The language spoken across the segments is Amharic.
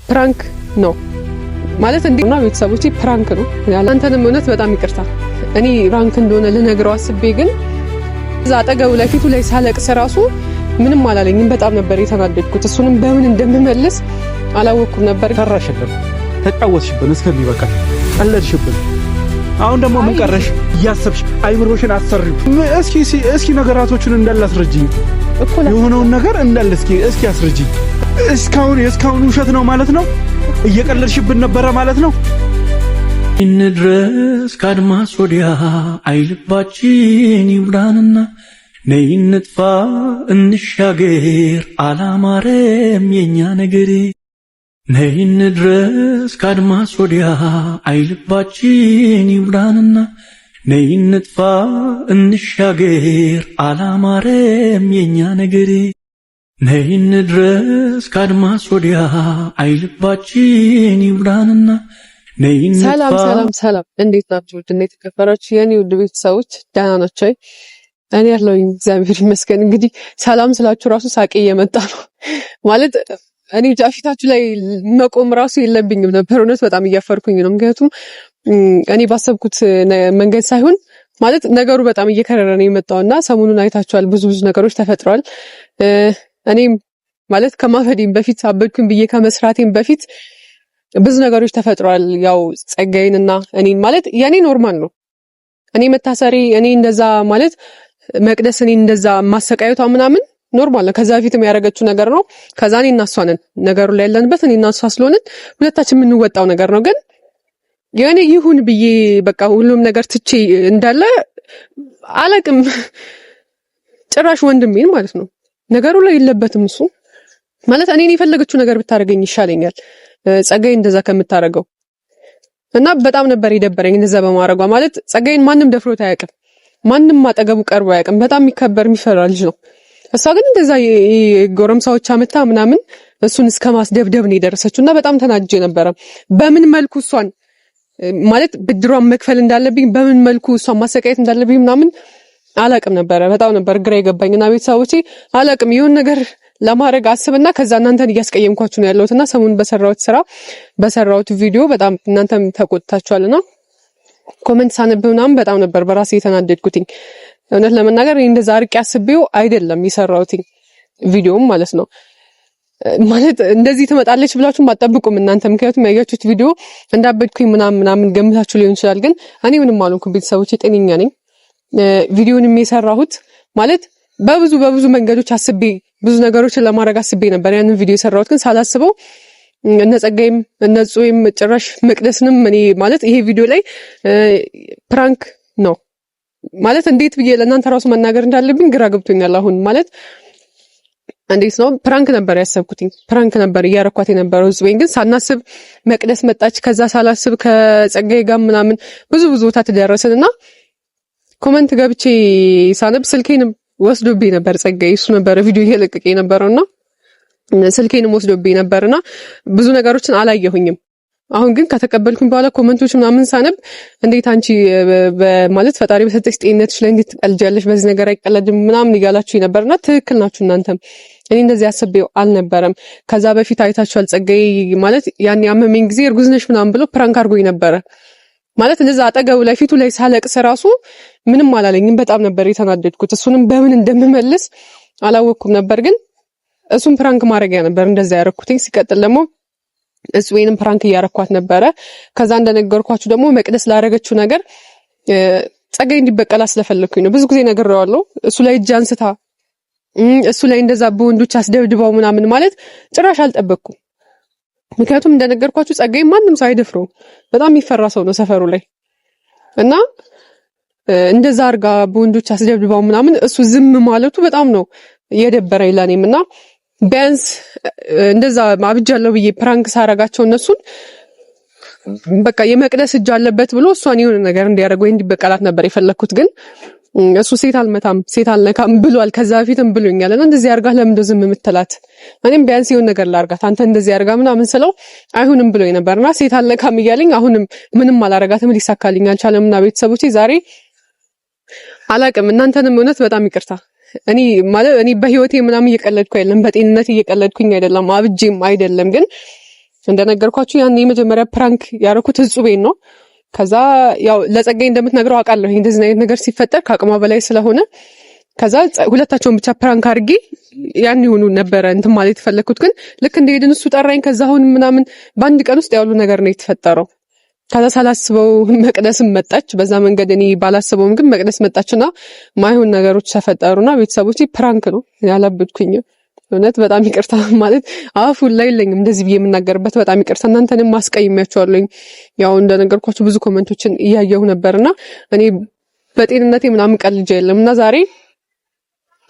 ፕራንክ ነው ማለት እንዴና ቤተሰቦቼ ፕራንክ ነው ያላንተንም እውነት በጣም ይቅርታ እኔ ፕራንክ እንደሆነ ልነግረው አስቤ ግን እዛ አጠገቡ ላይ ፊቱ ላይ ሳለቅስ ራሱ ምንም አላለኝም በጣም ነበር የተናደድኩት እሱንም በምን እንደምመለስ አላወኩም ነበር ተራሽብን ተጫወትሽብን እስከሚበቃ ቀለድሽብን አሁን ደግሞ ምን ቀረሽ ያሰብሽ አይምሮሽን አሰሪው እስኪ ነገራቶችን እንዳላስረጅኝ የሆነውን ነገር እንዳለ እስኪ አስረጅኝ እስካሁን ውሸት ነው ማለት ነው እየቀለድሽብን ነበር ማለት ነው እንድረስ ካድማስ ወዲያ አይልባችን ይብራንና ነይ እንጥፋ እንሻገር አላማረም የኛ ነገር ነይ እንድረስ ካድማስ ወዲያ አይልባችን ይብራንና ነይ እንጥፋ እንሻገር አላማረም የኛ ነገር ነይ እንድረስ ካድማስ ወዲያ አይልባችን ይብራንና ነይ እንጥፋ ሰላም እንዴት ናችሁ እንዴት ተከፈራችሁ የኔ ውድ ቤተሰቦች ደህና ናችሁ እኔ ያለሁኝ እግዚአብሔር ይመስገን እንግዲህ ሰላም ስላችሁ ራሱ ሳቄ እየመጣ ነው ማለት እኔ ጃፊታችሁ ላይ መቆም ራሱ የለብኝም ነበር እውነት በጣም እያፈርኩኝ ነው ምክንያቱም እኔ ባሰብኩት መንገድ ሳይሆን ማለት ነገሩ በጣም እየከረረ ነው የመጣውና ሰሞኑን አይታችኋል ብዙ ነገሮች ተፈጥሯል እኔም ማለት ከማፈዴም በፊት አበድኩኝ ብዬ ከመስራቴም በፊት ብዙ ነገሮች ተፈጥሯል ያው ጸጋዬንና እኔን ማለት የኔ ኖርማል ነው እኔ መታሰሪ እኔ እንደዛ ማለት መቅደስ እኔ እንደዛ ማሰቃየቷ ምናምን ኖርማል ነው ከዛ በፊትም ያደረገችው ነገር ነው ከዛ እኔ እና እሷ ነን ነገሩ ላይ ያለንበት እኔ እና እሷ ስለሆነን ሁለታችን የምንወጣው ነገር ነው ግን የኔ ይሁን ብዬ በቃ ሁሉም ነገር ትቼ እንዳለ አለቅም ጭራሽ ወንድሜን ማለት ነው ነገሩ ላይ የለበትም እሱ ማለት እኔን የፈለገችው ነገር ብታረገኝ ይሻለኛል ጸጋዬ እንደዛ ከምታረገው እና በጣም ነበር ይደበረኝ እንደዛ በማረጓ ማለት ጸጋዬን ማንም ደፍሮት አያውቅም ማንም አጠገቡ ቀርቦ አያውቅም በጣም የሚከበር የሚፈራ ልጅ ነው እሷ ግን እንደዛ የጎረምሳዎች አመታ ምናምን እሱን እስከማስደብደብ ነው የደረሰችውና በጣም ተናጅጄ ነበር በምን መልኩ እሷን ማለት ብድሯን መክፈል እንዳለብኝ በምን መልኩ እሷን ማሰቃየት እንዳለብኝ ምናምን አላቅም ነበር በጣም ነበር ግራ የገባኝና ቤተሰቦቼ አላቅም ይሁን ነገር ለማድረግ አስብና ከዛ እናንተን እያስቀየምኳችሁ ነው ያለሁትና ሰሞኑን በሰራሁት ቪዲዮ በጣም እናንተም ተቆጥታችኋልና ኮሜንት ሳነብናም በጣም ነበር በራሴ የተናደድኩትኝ እውነት ለመናገር እንደዛ አርቄ አስቤው አይደለም የሰራሁትኝ ቪዲዮም ማለት ነው ማለት እንደዚህ ትመጣለች ብላችሁ ማጠብቁም እናንተ ምክንያቱም ያያችሁት ቪዲዮ እንዳበድኩኝ ምናምን ገምታችሁ ሊሆን ይችላል ግን እኔ ምንም አልሆንኩም ቤተሰቦቼ ጤነኛ ነኝ ቪዲዮንም የሰራሁት ማለት በብዙ መንገዶች አስቤ ብዙ ነገሮችን ለማድረግ አስቤ ነበር ያንን ቪዲዮ የሰራሁት ግን ሳላስበው እነጸጋይም እነጹይም ጭራሽ መቅደስንም እኔ ማለት ይሄ ቪዲዮ ላይ ፕራንክ ነው ማለት እንዴት ብዬ ለእናንተ ራሱ መናገር እንዳለብኝ ግራ ገብቶኛል አሁን ማለት እንዴት ነው ፕራንክ ነበር ያሰብኩትኝ ፕራንክ ነበር እያረኳት የነበረው ጽዌን ግን ሳናስብ መቅደስ መጣች ከዛ ሳላስብ ከጸጋይ ጋር ምናምን ብዙ ቦታ ተደረሰንና ኮሜንት ገብቼ ሳነብ ስልኬንም ወስዶብኝ ነበር ጸጋይ እሱ ነበር ቪዲዮ እየለቀቀ የነበረውና ስልኬንም ወስዶብኝ ነበርና ብዙ ነገሮችን አላየሁኝም አሁን ግን ከተቀበልኩኝ በኋላ ኮሜንቶች ምናምን ሳነብ እንዴት አንቺ ማለት ፈጣሪ በሰጠሽ ጤንነትሽ ላይ እንዴት ትቀልጃለሽ በዚህ ነገር አይቀለድም ምናምን ይጋላችሁ ነበርና ትክክል ናችሁ እናንተም እኔ እንደዚህ አስቤው አልነበረም ከዛ በፊት አይታችኋል ጸጋይ ማለት ያን ያመመኝ ጊዜ እርጉዝ ነሽ ምናምን ብሎ ፕራንክ አድርጎኝ ነበረ ማለት እንደዛ አጠገቡ ላይ ፊቱ ላይ ሳለቅስ ራሱ ምንም አላለኝም በጣም ነበር የተናደድኩት እሱንም በምን እንደምመልስ አላወኩም ነበር ግን እሱን ፕራንክ ማድረጊያ ነበር እንደዛ ያረኩትኝ ሲቀጥል ደግሞ እሱንም ፕራንክ እያረኳት ነበረ ከዛ እንደነገርኳችሁ ደግሞ መቅደስ ላረገችው ነገር ጸጋይ እንዲበቀላ ስለፈለኩኝ ነው ብዙ ጊዜ ነግሬዋለሁ እሱ ላይ እጅ አንስታ እሱ ላይ እንደዛ በወንዶች አስደብድባው ምናምን ማለት ጭራሽ አልጠበቅኩም ምክንያቱም እንደነገርኳችሁ ጸጋይ ማንም ሰው አይደፍረው በጣም የሚፈራ ሰው ነው ሰፈሩ ላይ እና እንደዛ አርጋ በወንዶች አስደብድባው ምናምን እሱ ዝም ማለቱ በጣም ነው የደበረኝ ለኔምና ቢያንስ እንደዛ አብጃለሁ ብዬ ፕራንክ ሳረጋቸው እነሱን በቃ የመቅደስ እጅ አለበት ብሎ እሷን የሆነ ነገር እንዲያደርግ ወይ እንዲበቀላት ነበር የፈለኩት ግን እሱ ሴት አልመታም ሴት አልነካም ብሏል ከዛ በፊትም ብሎኛልና እንደዚህ አርጋ ለምን ዝም የምትላት እኔም ቢያንስ የሆነ ነገር ላርጋት አንተ እንደዚህ አርጋ ምናምን ስለው አይሁንም ብሎኝ ነበርና ሴት አልነካም እያለኝ አሁንም ምንም አላረጋትም ሊሳካልኝ አልቻለምና ቤተሰቦቼ ዛሬ አላቅም እናንተንም እውነት በጣም ይቅርታ እኔ ማለት እኔ በህይወቴ ምናምን እየቀለድኩ አይደለም በጤንነት እየቀለድኩኝ አይደለም አብጄም አይደለም ግን እንደነገርኳችሁ ያን የመጀመሪያ ፕራንክ ያደረኩት እጹቤን ነው። ከዛ ያው ለጸጋይ እንደምትነግረው አውቃለሁ እንደዚህ አይነት ነገር ሲፈጠር ከአቅሟ በላይ ስለሆነ ከዛ ሁለታቸውን ብቻ ፕራንክ አድርጌ ያን ይሁኑ ነበር እንትን ማለት የፈለኩት። ግን ልክ እንደሄድን እሱ ጠራኝ። ከዛ አሁን ምናምን በአንድ ቀን ውስጥ ያሉ ነገር ነው የተፈጠረው። ከዛ ሳላስበው መቅደስም መጣች። በዛ መንገድ እኔ ባላስበውም ግን መቅደስ መጣችና ማይሆን ነገሮች ተፈጠሩና ቤተሰቦቼ ፕራንክ ነው ያላበድኩኝ። እውነት በጣም ይቅርታ ማለት አፉን ላይ የለኝም እንደዚህ ብዬ የምናገርበት በጣም ይቅርታ። እናንተንም ማስቀይሜያችኋለሁ። ያው እንደነገርኳችሁ ብዙ ኮሜንቶችን እያየሁ ነበርና እኔ በጤንነቴ ምናምን ቀልጄ የለምና ዛሬ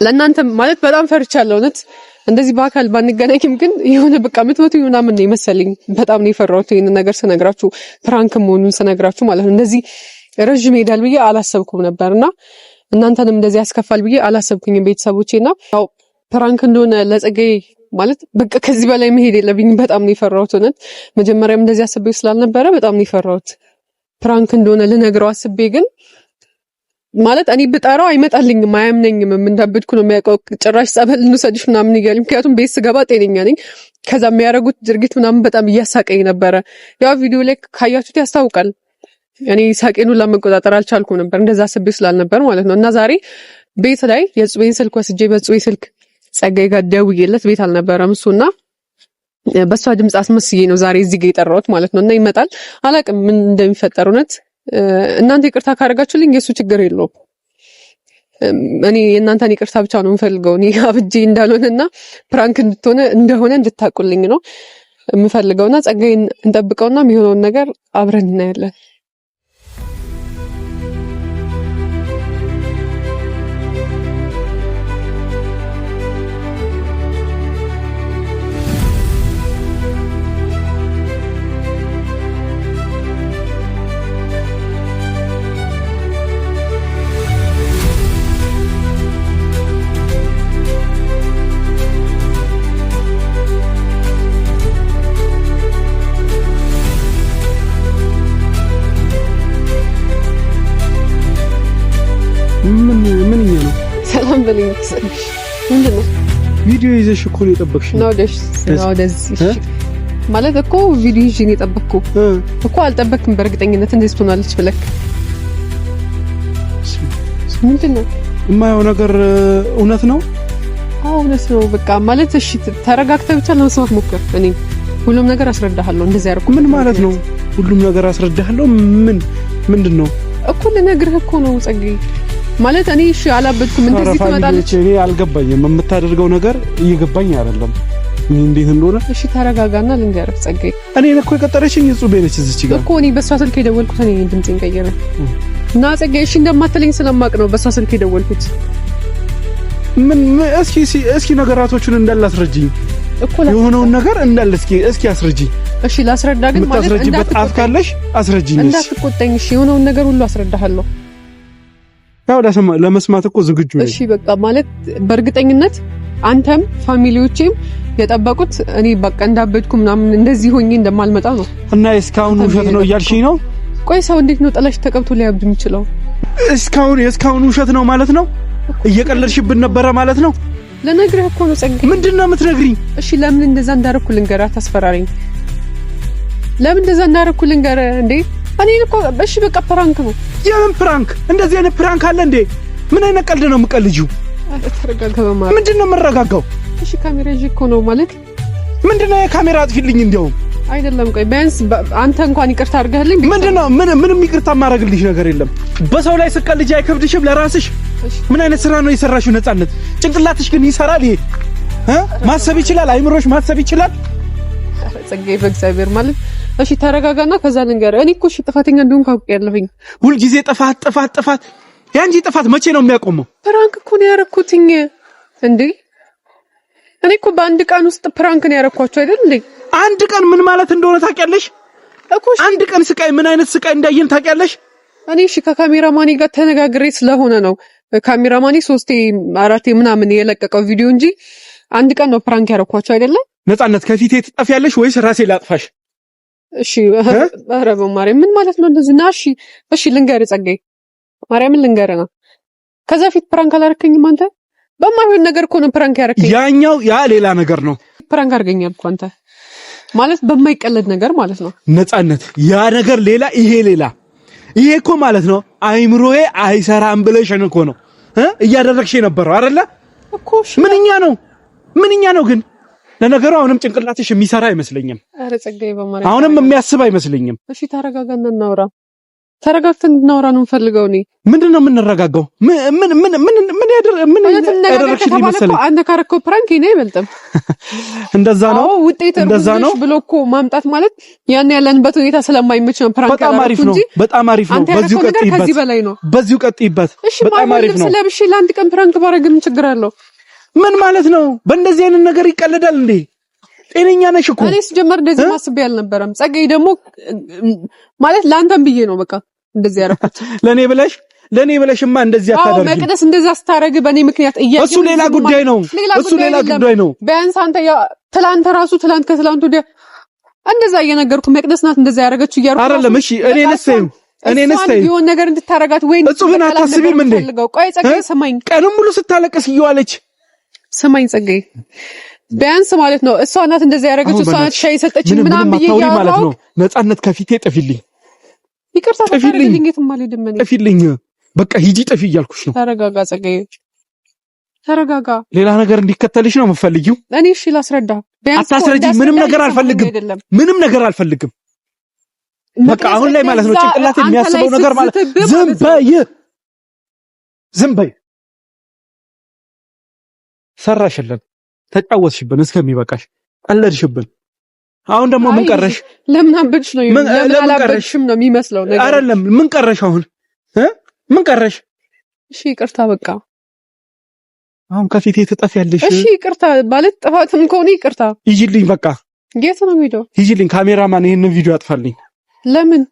ለእናንተ ማለት በጣም ፈርቻለሁ። እውነት እንደዚህ በአካል ባንገናኝም ግን የሆነ በቃ ምትወቱኝ ምናምን ነው የመሰለኝ። በጣም ነው የፈራሁት ይሄን ነገር ስነግራችሁ፣ ፕራንክ መሆኑን ስነግራችሁ ማለት ነው። እንደዚህ ረጅም ሄዳል ብዬ አላሰብኩም ነበርና እናንተንም እንደዚህ ያስከፋል ብዬ አላሰብኩኝም ቤተሰቦቼና ያው ፕራንክ እንደሆነ ለጸጋዬ ማለት በቃ ከዚህ በላይ መሄድ የለብኝም። በጣም ነው የፈራሁት። እውነት መጀመሪያም እንደዚህ አስቤ ስላልነበረ በጣም ነው የፈራሁት። ፕራንክ እንደሆነ ልነግረው አስቤ ግን ማለት እኔ ብጠራው አይመጣልኝም፣ አያምነኝም። እንዳበድኩ ነው የሚያውቀው። ጭራሽ ጸበል እንውሰድሽ ምናምን እያለኝ ምክንያቱም ቤት ስገባ ጤነኛ ነኝ። ከዛ የሚያደርጉት ድርጊት ምናምን በጣም እያሳቀኝ ነበረ። ያው ቪዲዮ ላይ ካያችሁት ያስታውቃል። እኔ ሳቄኑን ለመቆጣጠር አልቻልኩም ነበር እንደዛ አስቤ ስላልነበር ማለት ነው። እና ዛሬ ቤት ላይ የጽቤን ስልክ ወስጄ በጽቤ ስልክ ጸጋዬ ጋር ደውዬለት ቤት አልነበረም እሱና በሷ ድምጽ አስመስዬ ነው ዛሬ እዚህ ጋር የጠራሁት ማለት ነው። እና ይመጣል አላቅም ምን እንደሚፈጠር እውነት እናንተ ይቅርታ ካደረጋችሁልኝ የሱ ችግር የለውም። እኔ የእናንተን ይቅርታ ብቻ ነው የምፈልገው። እኔ አብጄ እንዳልሆነና ፕራንክ እንደሆነ እንድታቁልኝ ነው የምፈልገውና ጸጋዬን እንጠብቀውና የሚሆነውን ነገር አብረን እናያለን። ምንኛ ነው? ሰላም በለኝ። ምንድነው? ቪዲዮ ይዘሽ እኮ ነው የጠበቅሽ ነው ደስ ማለት እኮ ቪዲዮ ይዤ ነው የጠበቅኩ እኮ አልጠበቅም። በእርግጠኝነት እንደዚህ ትሆናለች ብለክ ምንድነው? የማየው ነገር እውነት ነው? አዎ እውነት ነው። በቃ ማለት እሺ ተረጋግተህ ብቻ ለመስማት ሞክር። እኔ ሁሉም ነገር አስረዳሃለሁ። እንደዚህ ያደርኩ ምን ማለት ነው? ሁሉም ነገር አስረዳሃለሁ? ምንድነው እኮ ልነግርህ እኮ ነው ጸጋዬ ማለት እኔ እሺ አላበድኩም። እንደዚህ ትመጣለች። እኔ አልገባኝም። የምታደርገው ነገር እየገባኝ አይደለም እንዴት እንደሆነ። እሺ ተረጋጋና ልንገርህ ጸጋዬ። እኔ እኮ የቀጠረችኝ እጹቤ ነች እዚች ጋር እኮ እኔ በሷ ስልክ የደወልኩት እኔ ድምጼን ቀየረ እና ጸጋዬ እሺ እንደማትለኝ ስለማቅ ነው በሷ ስልክ የደወልኩት። ምን እስኪ ነገራቶቹን እንዳላስረጅኝ እኮ የሆነውን ነገር እንዳለ እስኪ አስረጅኝ። እሺ ላስረዳ ግን ማለት እንዳትቆጣኝ ካለሽ አስረጅኝ። እንዳትቆጣኝ እሺ የሆነውን ነገር ሁሉ አስረዳሃለሁ። ያው ለመስማት እኮ ዝግጁ ነኝ። እሺ በቃ ማለት በእርግጠኝነት አንተም ፋሚሊዎቼም የጠበቁት እኔ በቃ እንዳበድኩ ምናምን እንደዚህ ሆኜ እንደማልመጣ ነው። እና እስካሁን ውሸት ነው እያልሽኝ ነው? ቆይ ሰው እንዴት ነው ጥላሽ ተቀብቶ ሊያብድ የሚችለው? እስካሁን ውሸት ነው ማለት ነው? እየቀለድሽብን ነበረ ማለት ነው? ለነግርህ እኮ ነው ጸጋዬ። ምንድነው የምትነግሪኝ? እሺ ለምን እንደዛ እንዳረኩ ልንገርህ። ታስፈራሪኝ። ለምን እንደዛ እንዳረኩ ልንገርህ እንዴ? እኔ እኮ እሺ በቃ ፕራንክ ነው። የምን ፕራንክ? እንደዚህ አይነት ፕራንክ አለ እንዴ? ምን አይነት ቀልድ ነው የምቀልጂው? ተረጋጋ በማለት ምንድነው የምረጋጋው? እሺ ካሜራ ይዤ እኮ ነው ማለት ምንድነው? የካሜራ አጥፊልኝ እንዲያውም አይደለም። ቆይ ቢያንስ አንተ እንኳን ይቅርታ አድርገህልኝ። ምንድነው? ምንም ይቅርታ ማድረግልሽ ነገር የለም። በሰው ላይ ስቀልጂ አይከብድሽም? ለራስሽ ምን አይነት ስራ ነው የሰራሽው? ነፃነት ጭንቅላትሽ ግን ይሰራል? ይሄ ማሰብ ይችላል? አይምሮሽ ማሰብ ይችላል? ጸጋዬ በእግዚአብሔር ማለት እሺ ተረጋጋና ከዛ ልንገርህ። እኔ እኮ እሺ ጥፋተኛ እንደሆንኩ አውቄያለሁኝ። ሁልጊዜ ጥፋት ያንቺ ጥፋት መቼ ነው የሚያቆመው? ፕራንክ እኮ ነው ያረኩትኝ እንዴ። እኔ እኮ በአንድ ቀን ውስጥ ፕራንክ ነው ያረኳቸው አይደል እንዴ? አንድ ቀን ምን ማለት እንደሆነ ታውቂያለሽ? እኮ አንድ ቀን ስቃይ ምን አይነት ስቃይ እንዳየን ታውቂያለሽ? እኔ እሺ ከካሜራማኒ ጋር ተነጋግሬ ስለሆነ ነው ካሜራማኒ 3 4 ምናምን የለቀቀው ቪዲዮ እንጂ አንድ ቀን ነው ፕራንክ ያረኳቸው አይደለም። ነፃነት ከፊቴ ትጠፊያለሽ ወይስ ራሴ ላጥፋሽ? እሺ ኧረ በማርያም ምን ማለት ነው እንደዚህ? ና እሺ ልንገርህ ጸጋዬ፣ ማርያምን ልንገርህ ነው። ከዛ ፊት ፕራንክ አላረከኝም አንተ። በማይሆን ነገር እኮ ነው ፕራንክ ያረከኝ። ያ ሌላ ነገር ነው። ፕራንክ አድርገኛል እኮ አንተ። ማለት በማይቀለድ ነገር ማለት ነው። ነፃነት ያ ነገር ሌላ ይሄ ሌላ። ይሄ እኮ ማለት ነው አይምሮዬ አይሰራም ብለሽን እኮ ነው እያደረግሽ የነበረው አይደለ እኮ። ምንኛ ነው ግን ለነገሩ አሁንም ጭንቅላትሽ የሚሰራ አይመስለኝም። አረ ጸጋዬ በማርያም አሁንም የሚያስብ አይመስለኝም። እሺ ተረጋጋና እናውራ። ተረጋግተን እናውራ ነው የምፈልገው እኔ። ምንድነው የምንረጋጋው? ምን ያደረግሽ መሰለኝ? አንተ ካረከው ፕራንክ እኔ አይበልጥም። እንደዛ ነው ውጤት ነው ብሎ እኮ ማምጣት ማለት ያን ያለንበት ሁኔታ ስለማይመች ነው ፕራንክ ያደረኩት እንጂ በጣም አሪፍ ነው። በዚሁ ቀጥይበት። በጣም አሪፍ ነው። ስለብሽ ለአንድ ቀን ፕራንክ ባረግ ምን ችግር አለው? ምን ማለት ነው? በእንደዚህ አይነት ነገር ይቀለዳል እንዴ? ጤነኛ ነሽ እኮ። እኔ ስጀመር እንደዚህ ማስቤ አልነበረም። ጸጋዬ ደግሞ ማለት ላንተም ብዬ ነው በቃ እንደዚህ ያደረኩት። ለኔ ብለሽማ እንደዚህ አታደርጊ። መቅደስ እንደዛ ስታረግ በኔ ምክንያት እሱ ሌላ ጉዳይ ነው። ቢያንስ አንተ ትላንት ከትላንት ወዲያ እንደዛ እየነገርኩ መቅደስ ናት እንደዛ ያደረገችው እያልኩ አይደለም። እሺ እኔ ነስተኝ የሆነ ነገር እንድታረጋት ወይ እጹብን አታስቢም እንዴ? ቆይ ጸጋዬ ስማኝ። ቀኑን ሙሉ ስታለቅስ እየዋለች ስማኝ ጸጋዬ፣ ቢያንስ ማለት ነው እሷ ናት እንደዛ ያደረገችው፣ እሷ ናት ሻይ ሰጠችኝ ምናምን ብዬ ማለት ነው። ነፃነት ከፊቴ ጥፊልኝ። ይቅርታ ታደርግልኝ። የትም አልሄድም እኔ። ጥፊልኝ በቃ ሂጂ ጥፊ እያልኩሽ ነው። ተረጋጋ ጸጋዬ ተረጋጋ። ሌላ ነገር እንዲከተልሽ ነው የምትፈልጊው? እኔ እሺ ላስረዳ። አታስረጂ። ምንም ነገር አልፈልግም። በቃ አሁን ላይ ማለት ነው ጭንቅላት የሚያስበው ነገር ማለት ዝም በይ። ሰራሽልን፣ ተጫወትሽብን እስከሚበቃሽ፣ ቀለድሽብን። አሁን ደግሞ ምን ቀረሽ? ለምን አበድሽ ነው? ለምን አላበድሽም ነው የሚመስለው ነገር። አይደለም ምን ቀረሽ? አሁን ምን ቀረሽ? እሺ ይቅርታ በቃ አሁን ከፊቴ ትጠፊያለሽ። እሺ ይቅርታ ማለት ጥፋትም ከሆነ ይቅርታ። ይጂልኝ በቃ። የት ነው ሄደው? ይጂልኝ ካሜራማን፣ ይሄንን ቪዲዮ አጥፋልኝ። ለምን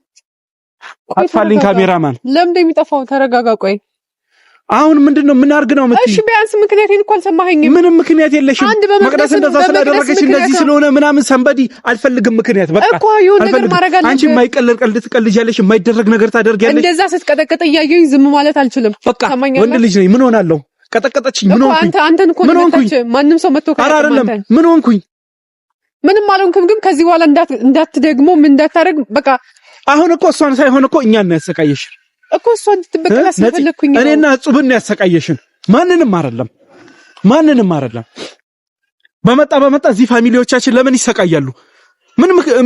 አጥፋልኝ ካሜራማን? ለምን እንደሚጠፋው ተረጋጋ። ቆይ አሁን ምንድነው ምን አርግ ነው የምትይኝ? እሺ ቢያንስ ምክንያቴን እንኳን ሰማኸኝም። ምንም ምክንያት የለሽም። መቅደስ እንደዛ ስላደረገች እንደዚህ ስለሆነ ምናምን ሰንበዲ አልፈልግም ምክንያት በቃ እኮ ይሁን ነገር ማድረግ አለብህ። አንቺ የማይቀለል ቀልድ ትቀልጃለሽ፣ የማይደረግ ነገር ታደርጊያለሽ። እንደዛ ስትቀጠቀጥ እያየሁኝ ዝም ማለት አልችልም። በቃ ወንድ ልጅ ነኝ። ምን ሆናለሁ? ቀጠቀጠችኝ። ምን ሆንኩኝ? አንተን እኮ ማንም ሰው መጥቶ አይደለም። ምን ሆንኩኝ? ምንም አልሆንኩም። ግን ከዚህ በኋላ እንዳትደግሞ ምን እንዳታረግ በቃ። አሁን እኮ እሷን ሳይሆን እኮ እኛን ነው ያሰቃየሽን እኮ። እሷን እንድትበቀል አስፈልኩኝ ነው። እኔና እጹብን ያሰቃየሽን ማንንም አይደለም። በመጣ እዚህ ፋሚሊዎቻችን ለምን ይሰቃያሉ?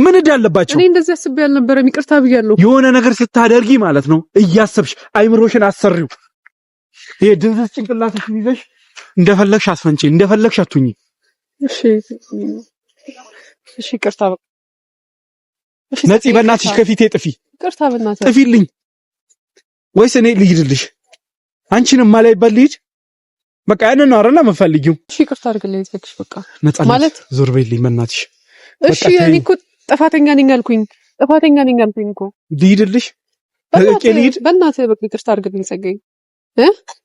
ምን እዳለባቸው? እኔ እንደዚህ አስቤ አልነበረም። ይቅርታ ብያለሁ። የሆነ ነገር ስታደርጊ ማለት ነው እያሰብሽ አይምሮሽን አሰሪው። ይሄ ድንዝዝ ጭንቅላትሽን ይዘሽ እንደፈለግሽ አስፈንጪ፣ እንደፈለግሽ አትሁኚ። እሺ ይቅርታ በቃ። ነፂ በእናትሽ ከፊቴ ጥፊ። ይቅርታ በእናትሽ ጥፊልኝ። ወይስ እኔ ልሂድልሽ? አንቺንም ማላይበት ልሂድ? በቃ ያንን ነው አይደል የምፈልጊው? እሺ ይቅርታ አድርግልኝ ትክክል በቃ ማለት ዞር በይልኝ በእናትሽ። እሺ እኔ እኮ ጥፋተኛ ነኝ አልኩኝ እኮ። ልሂድልሽ? ልሂድ? በእናትህ በቃ ይቅርታ አድርግልኝ ጸጋዬ።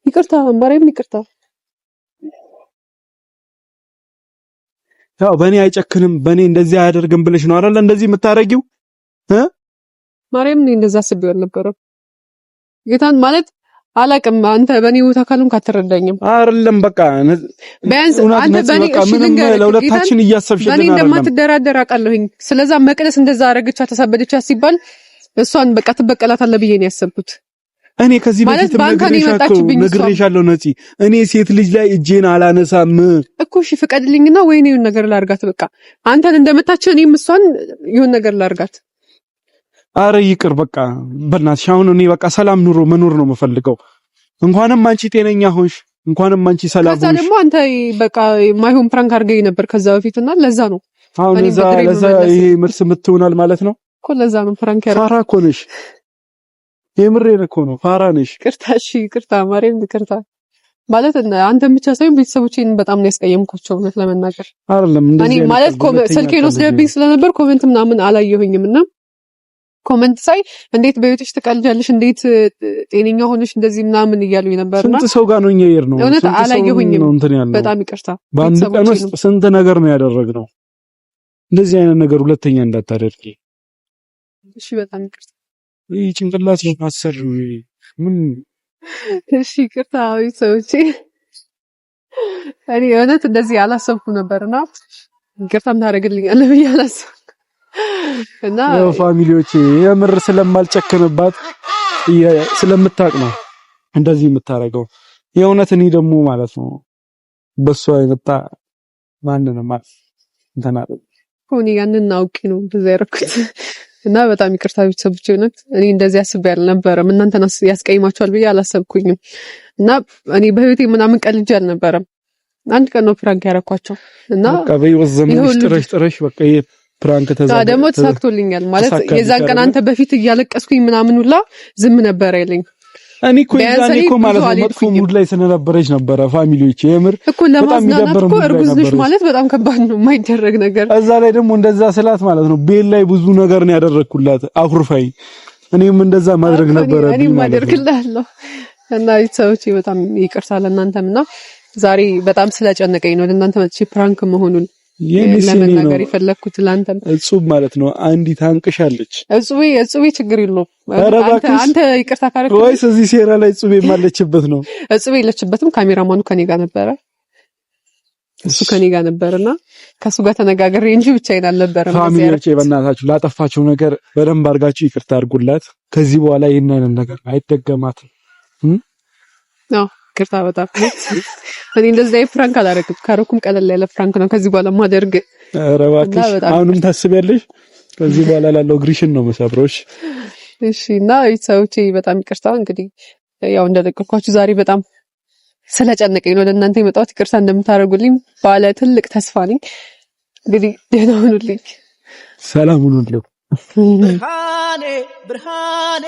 ይቅርታ ማርያምን ይቅርታ። ያው በእኔ አይጨክንም በእኔ እንደዚህ አያደርግም ብለሽ ነው አይደል እንደዚህ የምታረጊው? ማርያም እኔ እንደዛ አስቤው አልነበረም። ጌታን ማለት አላቅም። አንተ በእኔ ቦታ ካልሆንክ አትረዳኝም አይደለም። በቃ ቢያንስ አንተ በእኔ ለሁለታችን እያሰብሽልን አይደለም። በእኔ እንደማትደራደር አውቃለሁኝ። ስለዛ መቅደስ እንደዛ አረገቻ ተሳበደቻ ሲባል እሷን በቃ ትበቀላታለህ ብዬ ነው ያሰብኩት። እኔ ከዚህ በፊት ነግሬሻለሁ ነፂ፣ እኔ ሴት ልጅ ላይ እጄን አላነሳም እኮ። እሺ ፍቀድልኝና ወይኔ ይሁን ነገር ላርጋት። በቃ አንተን እንደመታችን እኔም እሷን ይሁን ነገር ላርጋት። አረ ይቅር በቃ በእናትሽ። አሁን እኔ በቃ ሰላም ኑሮ መኖር ነው የምፈልገው። እንኳንም አንቺ ጤነኛ ሆንሽ፣ እንኳንም አንቺ ሰላም ሆንሽ። ከዛ ደግሞ አንተ በቃ ማይሆን ፕራንክ አድርገኝ ነበር ከዛ በፊትና ለዛ ነው አሁን ለዛ ይሄ መልስ የምትሆናል ማለት ነው እኮ። ለዛ ነው ፕራንክ ያደረኩት። ፋራ እኮ ነሽ፣ የምሬን እኮ ነው። ፋራ ነሽ። ይቅርታ። እሺ ይቅርታ ማርያም ይቅርታ። ማለት አንተን ብቻ ሳይሆን ቤተሰቦቼን በጣም ነው ያስቀየምኳቸው እውነት ለመናገር አይደለም። እኔ ማለት ስልኬን ወስደብኝ ስለነበር ኮሜንት ምናምን አላየሁኝም እና ኮሜንት ሳይ እንዴት በቤትሽ ትቀልጃለሽ፣ እንዴት ጤነኛ ሆነሽ እንደዚህ ምናምን እያሉኝ ነበርና ስንት ሰው ጋር ነው እየሄድ ነው። እውነት አላየሁኝም። በጣም ይቅርታ። በአንድ ቀን ውስጥ ስንት ነገር ነው ያደረግነው። እንደዚህ አይነት ነገር ሁለተኛ እንዳታደርጊ እሺ። በጣም ይቅርታ። ይሄ ጭንቅላት ማሰር ምን? እሺ ይቅርታ። ሰዎች እኔ እውነት እንደዚህ አላሰብኩም ነበርና ይቅርታም ታደርግልኛለህ ብዬ አላሰብኩም። እና ፋሚሊዎቼ የምር ስለማልጨክንባት ስለምታውቅ ነው እንደዚህ የምታረገው። የእውነት እኔ ደግሞ ማለት ነው በሷ የመጣ ማንንም እንትና ሆኔ ያንን አውቄ ነው እንደዛ ያደረኩት። እና በጣም ይቅርታ ቤተሰቦቼ፣ እውነት እኔ እንደዚህ አስቤ አልነበረም። እናንተን ያስቀይማችኋል ብዬ አላሰብኩኝም። እና እኔ በህይወቴ ምናምን ቀልጄ አልነበረም። አንድ ቀን ነው ፕራንክ ያረኳቸው እና በቃ በህይወት ዘመንሽ ጥረሽ በቃ ፕራንክ ደግሞ ተሳክቶልኛል። ማለት የዛን ቀን አንተ በፊት እያለቀስኩኝ ምናምን ሁላ ዝም ነበር ያለኝ። እኔ እኮ የዛኔ እኮ ማለት ነው መጥፎ ሙድ ላይ ስለነበረች ነበረ ፋሚሊዎች የምር እኮ ለማዝናናት እኮ እርጉዝ ነሽ ማለት በጣም ከባድ ነው፣ የማይደረግ ነገር። እዛ ላይ ደግሞ እንደዛ ስላት ማለት ነው ቤል ላይ ብዙ ነገር ነው ያደረኩላት አኩርፋይ። እኔም እንደዛ ማድረግ ነበረብኝ ማለት ነው። እኔም አደርግልሃለሁ። እና ቤተሰቦቼ በጣም ይቅርታ ለእናንተም እና ዛሬ በጣም ስለጨነቀኝ ነው ለእናንተ መጥቼ ፕራንክ መሆኑን ለመናገር የፈለኩት። ለአንተም እጹብ ማለት ነው አንዲት አንቅሻለች። እጹቤ ችግር የለውም አንተ ይቅርታ ካረክ ወይስ እዚህ ሴራ ላይ እጹቤ ማለችበት ነው? እጹቤ የለችበትም። ካሜራማኑ ከኔ ጋር ነበረ፣ እሱ ከኔ ጋር ነበርና ከሱ ጋር ተነጋግሬ እንጂ ብቻዬን አልነበረም። ፋሚሊዎቼ በእናታችሁ ላጠፋችሁ ነገር በደንብ አድርጋችሁ ይቅርታ አድርጉላት። ከዚህ በኋላ ይሄን አይነት ነገር አይደገማትም። ይቅርታ በጣም እኔ እንደዚህ ፍራንክ አላረግም። ካረኩም ቀለል ያለ ፍራንክ ነው ከዚህ በኋላ ማደርግ። ኧረ እባክሽ አሁንም ታስቢያለሽ? ከዚህ በኋላ ላለው ግሪሽን ነው መሰብሮሽ። እሺ። እና ቤተሰቦቼ በጣም ይቅርታ። እንግዲህ ያው እንደለቀኳችሁ ዛሬ በጣም ስለጨነቀኝ ነው ለእናንተ የመጣሁት። ይቅርታ እንደምታደርጉልኝ ባለ ትልቅ ተስፋ ነኝ። እንግዲህ ደህና ሁኑልኝ፣ ሰላም ሁኑልኝ። ብርሃኔ